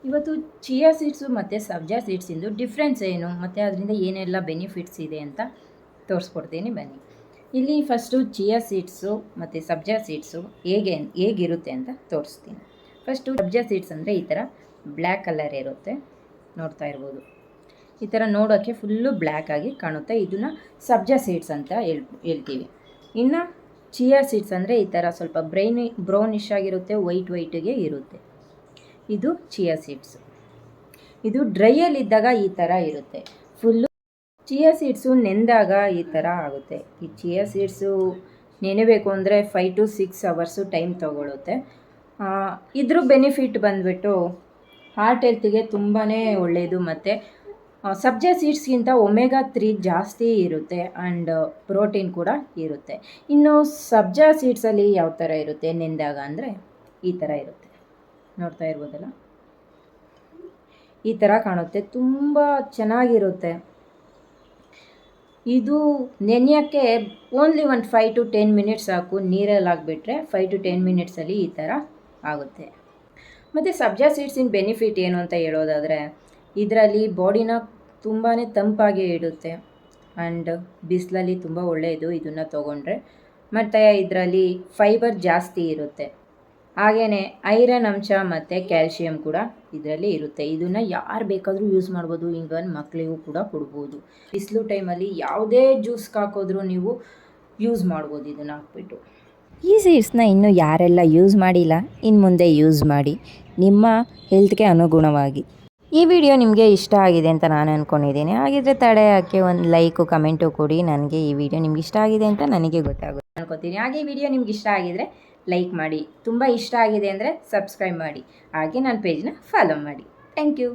ಇವತ್ತು chia seeds ಮತ್ತು ಸಬ್ಜಾ ಸೀಡ್ಸಿಂದು difference ಏನು ಮತ್ತು ಅದರಿಂದ ಏನೆಲ್ಲ ಬೆನಿಫಿಟ್ಸ್ ಇದೆ ಅಂತ ತೋರಿಸ್ಕೊಡ್ತೀನಿ ಬನ್ನಿ. ಇಲ್ಲಿ ಫಸ್ಟು ಚಿಯಾ ಸೀಡ್ಸು ಮತ್ತು ಸಬ್ಜಾ ಸೀಡ್ಸು ಹೇಗಿರುತ್ತೆ ಅಂತ ತೋರಿಸ್ತೀನಿ. ಫಸ್ಟು ಸಬ್ಜಾ ಸೀಡ್ಸ್ ಅಂದರೆ ಈ ಥರ ಬ್ಲ್ಯಾಕ್ ಕಲರ್ ಇರುತ್ತೆ, ನೋಡ್ತಾ ಇರ್ಬೋದು. ಈ ಥರ ನೋಡೋಕ್ಕೆ ಫುಲ್ಲು ಬ್ಲ್ಯಾಕ್ ಆಗಿ ಕಾಣುತ್ತೆ. ಇದನ್ನು ಸಬ್ಜಾ ಸೀಡ್ಸ್ ಅಂತ ಹೇಳ್ತೀವಿ. ಇನ್ನು ಚಿಯಾ ಸೀಡ್ಸ್ ಅಂದರೆ ಈ ಥರ ಸ್ವಲ್ಪ ಬ್ರೌನಿಶ್ ಆಗಿರುತ್ತೆ, ವೈಟಿಗೆ ಇರುತ್ತೆ. ಇದು ಚಿಯಾ ಸೀಡ್ಸು. ಇದು ಡ್ರೈಯಲ್ಲಿದ್ದಾಗ ಈ ಥರ ಇರುತ್ತೆ ಫುಲ್ಲು. ಚಿಯಾ ಸೀಡ್ಸು ನೆಂದಾಗ ಈ ಥರ ಆಗುತ್ತೆ. ಈ ಚಿಯಾ ಸೀಡ್ಸು ನೆನೆಬೇಕು ಅಂದರೆ 5 to 6 ಅವರ್ಸು ಟೈಮ್ ತೊಗೊಳುತ್ತೆ. ಇದ್ರ ಬೆನಿಫಿಟ್ ಬಂದುಬಿಟ್ಟು ಹಾರ್ಟ್ ಹೆಲ್ತಿಗೆ ತುಂಬಾ ಒಳ್ಳೆಯದು. ಮತ್ತು ಸಬ್ಜಾ ಸೀಡ್ಸ್ಗಿಂತ ಒಮೆಗಾ 3 ಜಾಸ್ತಿ ಇರುತ್ತೆ ಆ್ಯಂಡ್ ಪ್ರೋಟೀನ್ ಕೂಡ ಇರುತ್ತೆ. ಇನ್ನು ಸಬ್ಜಾ ಸೀಡ್ಸಲ್ಲಿ ಯಾವ ಥರ ಇರುತ್ತೆ ನೆಂದಾಗ ಅಂದರೆ ಈ ಥರ ಇರುತ್ತೆ, ನೋಡ್ತಾ ಇರ್ಬೋದಲ್ಲ. ಈ ಥರ ಕಾಣುತ್ತೆ, ತುಂಬ ಚೆನ್ನಾಗಿರುತ್ತೆ. ಇದು ನೆನೆಯೋಕ್ಕೆ ಓನ್ಲಿ ಒಂದು 5 to 10 ಮಿನಿಟ್ಸ್ ಸಾಕು. ನೀರಲ್ಲಿ ಹಾಕ್ಬಿಟ್ರೆ 5 to 10 ಮಿನಿಟ್ಸಲ್ಲಿ ಈ ಥರ ಆಗುತ್ತೆ. ಮತ್ತು ಸಬ್ಜಾ ಸೀಡ್ಸಿನ ಬೆನಿಫಿಟ್ ಏನು ಅಂತ ಹೇಳೋದಾದರೆ, ಇದರಲ್ಲಿ ಬಾಡಿನ ತುಂಬಾ ತಂಪಾಗಿ ಇಡುತ್ತೆ ಆ್ಯಂಡ್ ಬಿಸಿಲಲ್ಲಿ ತುಂಬ ಒಳ್ಳೆಯದು ಇದನ್ನು ತೊಗೊಂಡ್ರೆ. ಮತ್ತು ಇದರಲ್ಲಿ ಫೈಬರ್ ಜಾಸ್ತಿ ಇರುತ್ತೆ, ಹಾಗೆಯೇ ಐರನ್ ಅಂಶ ಮತ್ತು ಕ್ಯಾಲ್ಶಿಯಂ ಕೂಡ ಇದರಲ್ಲಿ ಇರುತ್ತೆ. ಇದನ್ನು ಯಾರು ಬೇಕಾದರೂ ಯೂಸ್ ಮಾಡ್ಬೋದು, ಈವನ್ ಮಕ್ಕಳಿಗೂ ಕೂಡ ಕೊಡ್ಬೋದು. ಬಿಸಿಲು ಟೈಮಲ್ಲಿ ಯಾವುದೇ ಜ್ಯೂಸ್ಗೆ ಹಾಕೋದ್ರೂ ನೀವು ಯೂಸ್ ಮಾಡ್ಬೋದು ಇದನ್ನು ಹಾಕ್ಬಿಟ್ಟು. ಈ ಸೀಡ್ಸ್ನ ಇನ್ನೂ ಯಾರೆಲ್ಲ ಯೂಸ್ ಮಾಡಿಲ್ಲ, ಇನ್ನು ಮುಂದೆ ಯೂಸ್ ಮಾಡಿ ನಿಮ್ಮ ಹೆಲ್ತ್ಗೆ ಅನುಗುಣವಾಗಿ. ಈ ವಿಡಿಯೋ ನಿಮಗೆ ಇಷ್ಟ ಆಗಿದೆ ಅಂತ ನಾನು ಅಂದ್ಕೊಂಡಿದ್ದೀನಿ. ಹಾಗಿದ್ರೆ ತಡೆ ಹಾಕಿ ಒಂದು ಲೈಕು ಕಮೆಂಟು ಕೊಡಿ. ನನಗೆ ಈ ವಿಡಿಯೋ ನಿಮ್ಗೆ ಇಷ್ಟ ಆಗಿದೆ ಅಂತ ನನಗೆ ಗೊತ್ತಾಗುತ್ತೆ ಅನ್ಕೋತೀನಿ. ಹಾಗೆ ಈ ವಿಡಿಯೋ ನಿಮ್ಗೆ ಇಷ್ಟ ಆಗಿದರೆ ಲೈಕ್ ಮಾಡಿ, ತುಂಬ ಇಷ್ಟ ಆಗಿದೆ ಅಂದರೆ ಸಬ್ಸ್ಕ್ರೈಬ್ ಮಾಡಿ, ಹಾಗೆ ನನ್ನ ಪೇಜ್ನ ಫಾಲೋ ಮಾಡಿ. Thank you.